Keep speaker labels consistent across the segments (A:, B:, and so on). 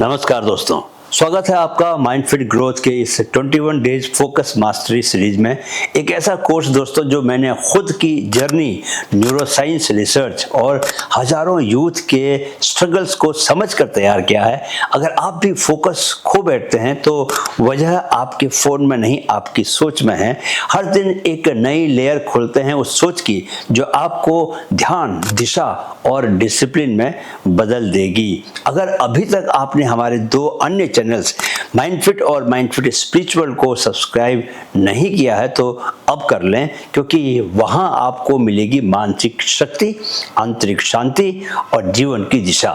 A: नमस्कार दोस्तों, स्वागत है आपका माइंड फिट ग्रोथ के इस 21 डेज फोकस मास्टरी सीरीज में। एक ऐसा कोर्स दोस्तों जो मैंने खुद की जर्नी, न्यूरोसाइंस रिसर्च और हजारों यूथ के स्ट्रगल्स को समझकर तैयार किया है। अगर आप भी फोकस खो बैठते हैं तो वजह आपके फ़ोन में नहीं, आपकी सोच में है। हर दिन एक नई लेयर खोलते हैं उस सोच की जो आपको ध्यान, दिशा और डिसिप्लिन में बदल देगी। अगर अभी तक आपने हमारे दो अन्य चैनल्स माइंड फिट और माइंड फिट स्पिरिचुअल को सब्सक्राइब नहीं किया है तो अब कर लें, क्योंकि वहां आपको मिलेगी मानसिक शक्ति, आंतरिक शांति और जीवन की दिशा।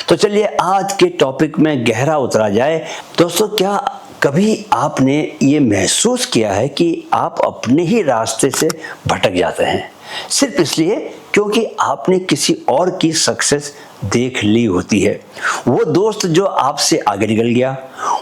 A: तो चलिए आज के टॉपिक में गहरा उतरा जाए। दोस्तों, क्या कभी आपने ये महसूस किया है कि आप अपने ही रास्ते से भटक जाते हैं सिर्फ इसलिए क्योंकि आपने किसी और की सक्सेस देख ली होती है? वो दोस्त जो आपसे आगे निकल गया,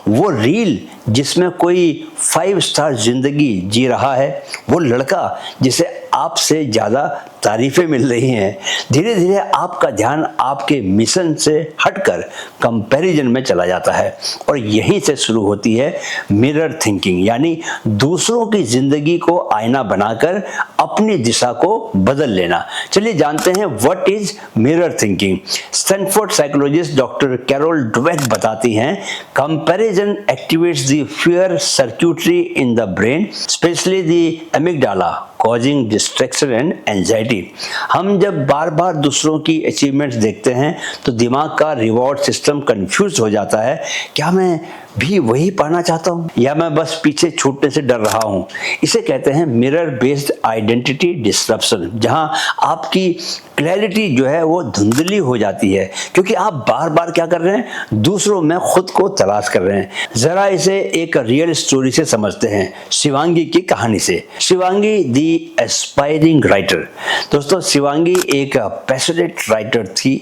A: वो रील जिसमें कोई 5 स्टार जिंदगी जी रहा है, वो लड़का जिसे आपसे ज़्यादा तारीफें मिल रही हैं। धीरे धीरे आपका ध्यान आपके मिशन से हटकर कंपैरिजन में चला जाता है और यहीं से शुरू होती है मिरर थिंकिंग, यानी दूसरों की जिंदगी को आईना बनाकर अपनी दिशा को बदल लेना। चलिए जानते हैं what is mirror thinking. Stanford psychologist doctor Carol Dweck बताती हैं, comparison activates the fear circuitry in the brain, specially the amygdala, causing distraction and anxiety. हम जब बार बार दूसरों की अचीवमेंट्स देखते हैं तो दिमाग का रिवॉर्ड सिस्टम कंफ्यूज हो जाता है। क्या मैं भी वही पाना चाहता हूँ या मैं बस पीछे छूटने से डर रहा हूँ? इसे कहते हैं मिरर बेस्ड आइडेंटिटी डिस्ट्रप्शन, जहाँ आपकी क्लैरिटी जो है वो धुंधली हो जाती है क्योंकि आप बार बार क्या कर रहे हैं, दूसरों में खुद को तलाश कर रहे हैं। जरा इसे एक रियल स्टोरी से समझते हैं, शिवांगी की कहानी से। शिवांगी दी एस्पायरिंग राइटर। दोस्तों, शिवांगी एक पैशनेट राइटर थी।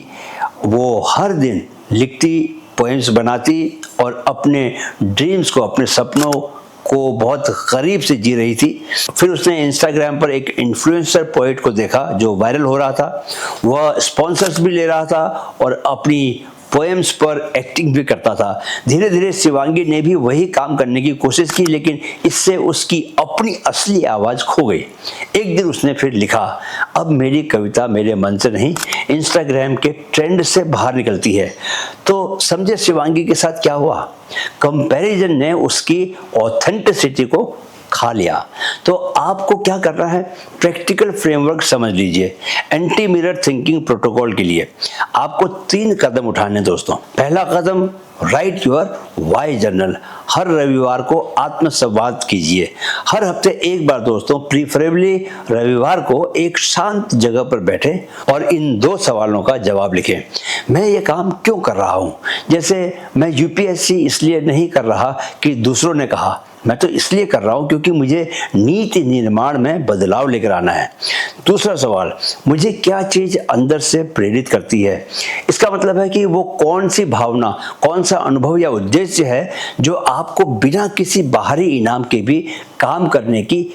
A: वो हर दिन लिखती, पोएम्स बनाती और अपने ड्रीम्स को, अपने सपनों को बहुत करीब से जी रही थी। फिर उसने इंस्टाग्राम पर एक इन्फ्लुएंसर पोएट को देखा जो वायरल हो रहा था। वह स्पॉन्सर्स भी ले रहा था और अपनी पोएम्स पर एक्टिंग भी करता था। धीरे धीरे शिवांगी ने भी वही काम करने की कोशिश की, लेकिन इससे उसकी अपनी असली आवाज़ खो गई। एक दिन उसने फिर लिखा, अब मेरी कविता मेरे मन से नहीं, इंस्टाग्राम के ट्रेंड से बाहर निकलती है। तो समझे शिवांगी के साथ क्या हुआ? कंपैरिजन ने उसकी ऑथेंटिसिटी को खा लिया। तो आपको क्या करना है, प्रैक्टिकल फ्रेमवर्क समझ लीजिए। एंटी मिरर थिंकिंग प्रोटोकॉल के लिए आपको 3 कदम उठाने दोस्तों। पहला कदम, राइट योर वाई जर्नल। हर रविवार को आत्म संवाद कीजिए। हर हफ्ते एक बार दोस्तों, प्रीफरेबली रविवार को एक शांत जगह पर बैठे और इन 2 सवालों का जवाब लिखें। मैं ये काम क्यों कर रहा हूँ? जैसे मैं यूपीएससी इसलिए नहीं कर रहा कि दूसरों ने कहा, मैं तो इसलिए कर रहा हूँ क्योंकि मुझे नीति निर्माण में बदलाव लेकर आना है। दूसरा सवाल, मुझे क्या चीज़ अंदर से प्रेरित करती है? इसका मतलब है कि वो कौन सी भावना, कौन सा अनुभव या उद्देश्य है जो आपको बिना किसी बाहरी इनाम के भी काम करने की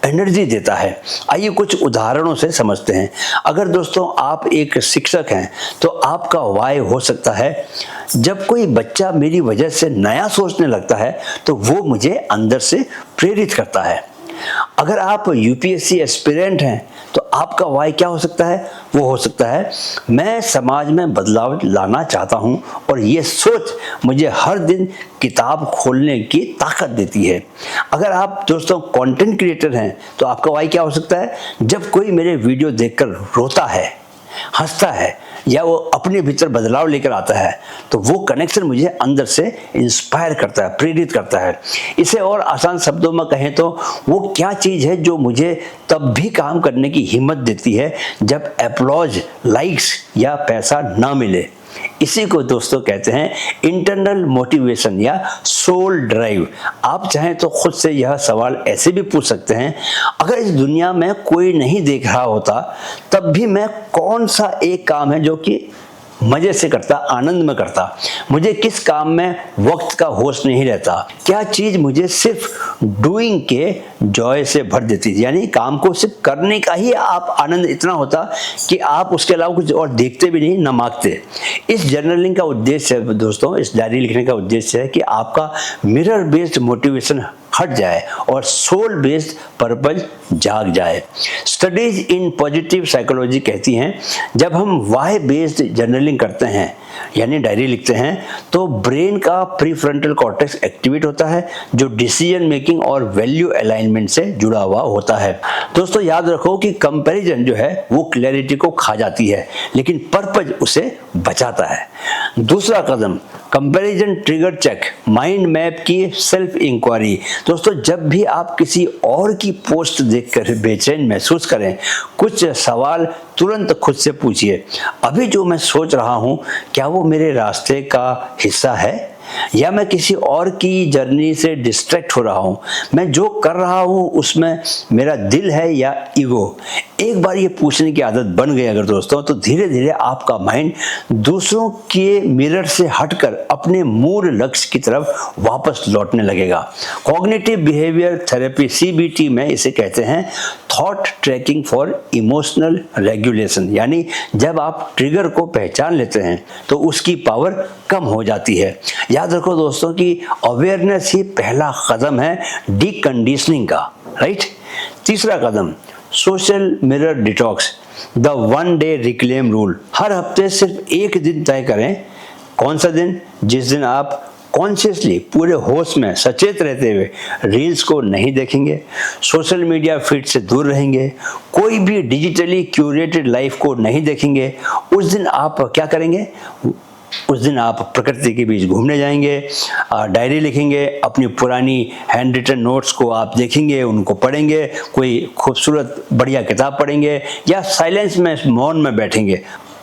A: एनर्जी देता है। आइए कुछ उदाहरणों से समझते हैं। अगर दोस्तों आप एक शिक्षक हैं तो आपका वाई हो सकता है, जब कोई बच्चा मेरी वजह से नया सोचने लगता है तो वो मुझे अंदर से प्रेरित करता है। अगर आप यूपीएससी एस्पिरेंट हैं तो आपका वाई क्या हो सकता है? वो हो सकता है, मैं समाज में बदलाव लाना चाहता हूं और ये सोच मुझे हर दिन किताब खोलने की ताकत देती है। अगर आप दोस्तों कंटेंट क्रिएटर हैं तो आपका वाई क्या हो सकता है? जब कोई मेरे वीडियो देखकर रोता है, हंसता है या वो अपने भीतर बदलाव लेकर आता है तो वो कनेक्शन मुझे अंदर से इंस्पायर करता है, प्रेरित करता है। इसे और आसान शब्दों में कहें तो वो क्या चीज़ है जो मुझे तब भी काम करने की हिम्मत देती है जब एप्लॉज, लाइक्स या पैसा ना मिले। इसी को दोस्तों कहते हैं इंटरनल मोटिवेशन या सोल ड्राइव। आप चाहें तो खुद से यह सवाल ऐसे भी पूछ सकते हैं, अगर इस दुनिया में कोई नहीं देख रहा होता तब भी मैं कौन सा एक काम है जो कि मजे से करता, आनंद में करता, मुझे किस काम में वक्त का होश नहीं रहता, क्या चीज मुझे सिर्फ डूइंग के जॉय से भर देती थी, यानी काम को सिर्फ करने का ही आप आनंद इतना होता कि आप उसके अलावा कुछ और देखते भी नहीं, ना मांगते। इस जर्नलिंग का उद्देश्य है दोस्तों, इस डायरी लिखने का उद्देश्य है कि आपका मिरर बेस्ड मोटिवेशन हट जाए और सोल बेस्ड पर्पज जाग जाए। स्टडीज इन पॉजिटिव साइकोलॉजी कहती हैं जब हम वाई बेस्ड जर्नलिंग करते हैं यानी डायरी लिखते हैं तो ब्रेन का प्रीफ्रंटल कॉर्टेक्स एक्टिवेट होता है जो डिसीजन मेकिंग और वैल्यू अलाइनमेंट से जुड़ा हुआ होता है। दोस्तों याद रखो कि कंपैरिजन जो है वो क्लैरिटी को खा जाती है लेकिन पर्पज उसे बचाता है। दूसरा कदम, comparison trigger check, mind map की सेल्फ इंक्वायरी। दोस्तों जब भी आप किसी और की पोस्ट देखकर बेचैन महसूस करें, कुछ सवाल तुरंत खुद से पूछिए, अभी जो मैं सोच रहा हूं क्या वो मेरे रास्ते का हिस्सा है या मैं किसी और की जर्नी से डिस्ट्रैक्ट हो रहा हूं, मैं जो कर रहा हूं उसमें मेरा दिल है या ईगो। एक बार ये पूछने की आदत बन गई अगर दोस्तों, तो धीरे धीरे आपका माइंड दूसरों के मिरर से हटकर अपने मूल लक्ष्य की तरफ वापस लौटने लगेगा। कॉग्निटिव बिहेवियर थेरेपी CBT में इसे कहते हैं thought tracking for emotional regulation, यानी जब आप ट्रिगर को पहचान लेते हैं तो उसकी पावर कम हो जाती है। याद रखो दोस्तों कि अवेयरनेस ही पहला कदम है डीकंडीशनिंग का, राइट। तीसरा कदम, social mirror detox, the 1 day reclaim rule. हर हफ्ते सिर्फ एक दिन तय करें। कौन सा दिन? जिस दिन आप कॉन्शियसली पूरे होश में सचेत रहते हुए रील्स को नहीं देखेंगे, सोशल मीडिया फीड से दूर रहेंगे, कोई भी डिजिटली क्यूरेटेड लाइफ को नहीं देखेंगे। उस दिन आप क्या करेंगे? उस दिन आप प्रकृति के बीच घूमने जाएंगे, डायरी लिखेंगे, अपनी पुरानी हैंड रिटन नोट्स को आप देखेंगे, उनको पढ़ेंगे, कोई खूबसूरत बढ़िया किताब पढ़ेंगे या साइलेंस में मौन में बैठेंगे।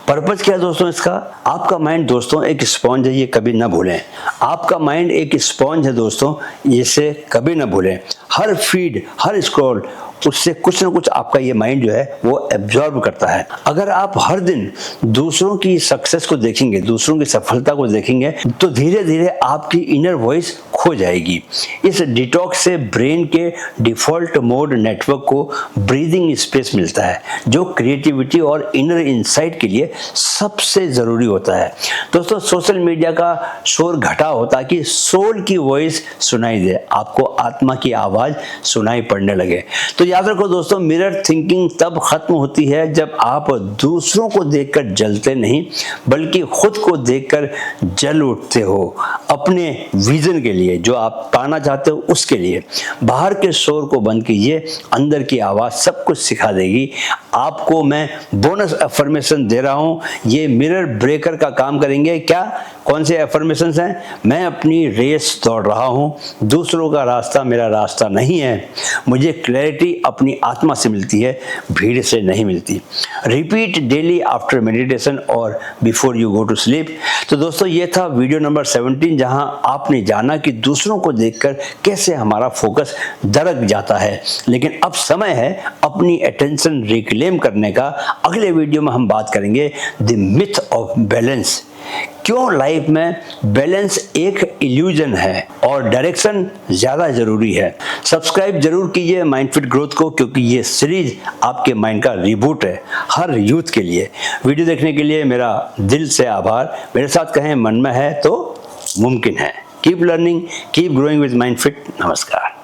A: पर्पज क्या है दोस्तों इसका? आपका माइंड दोस्तों एक स्पॉन्ज है, ये कभी ना भूलें। आपका माइंड एक स्पॉन्ज है दोस्तों, इसे कभी ना भूलें। हर फीड, हर स्क्रॉल, उससे कुछ ना कुछ आपका ये माइंड जो है वो एब्जॉर्ब करता है। अगर आप हर दिन दूसरों की सक्सेस को देखेंगे, दूसरों की सफलता को देखेंगे तो धीरे धीरे आपकी इनर वॉइस खो जाएगी। इस डिटॉक्स से ब्रेन के डिफॉल्ट मोड नेटवर्क को ब्रीदिंग स्पेस मिलता है जो क्रिएटिविटी और इनर इंसाइट के लिए सबसे जरूरी होता है। दोस्तों सोशल मीडिया का शोर घटा होता कि सोल की वॉइस सुनाई दे, आपको आत्मा की आवाज सुनाई पड़ने लगे। तो याद रखो दोस्तों, मिरर थिंकिंग तब खत्म होती है जब आप दूसरों को देखकर जलते नहीं बल्कि खुद को देखकर जल उठते हो, अपने विजन के लिए, जो आप पाना चाहते हो उसके लिए। बाहर के शोर को बंद कीजिए, अंदर की आवाज सब कुछ सिखा देगी। आपको मैं बोनस अफर्मेशन दे रहा हूं, ये मिरर ब्रेकर का काम करेंगे। क्या, कौन से अफर्मेशंस हैं? मैं अपनी रेस दौड़ रहा हूं, दूसरों का रास्ता मेरा रास्ता नहीं है, मुझे क्लैरिटी अपनी आत्मा से मिलती है, भीड़ से नहीं मिलती। रिपीट डेली आफ्टर मेडिटेशन और before you go to sleep. तो दोस्तों ये था वीडियो नंबर 17 जहां आपने जाना कि दूसरों को देखकर कैसे हमारा फोकस दरक जाता है, लेकिन अब समय है अपनी अटेंशन रिक्लेम करने का। अगले वीडियो में हम बात करेंगे द मिथ ऑफ बैलेंस, क्यों लाइफ में बैलेंस एक इल्यूजन है और डायरेक्शन ज्यादा जरूरी है। सब्सक्राइब जरूर कीजिए माइंडफिट ग्रोथ को, क्योंकि ये सीरीज आपके माइंड का रिबूट है हर यूथ के लिए। वीडियो देखने के लिए मेरा दिल से आभार। मेरे साथ कहें मन में है तो मुमकिन है। Keep learning, keep growing with Mindfit. नमस्कार।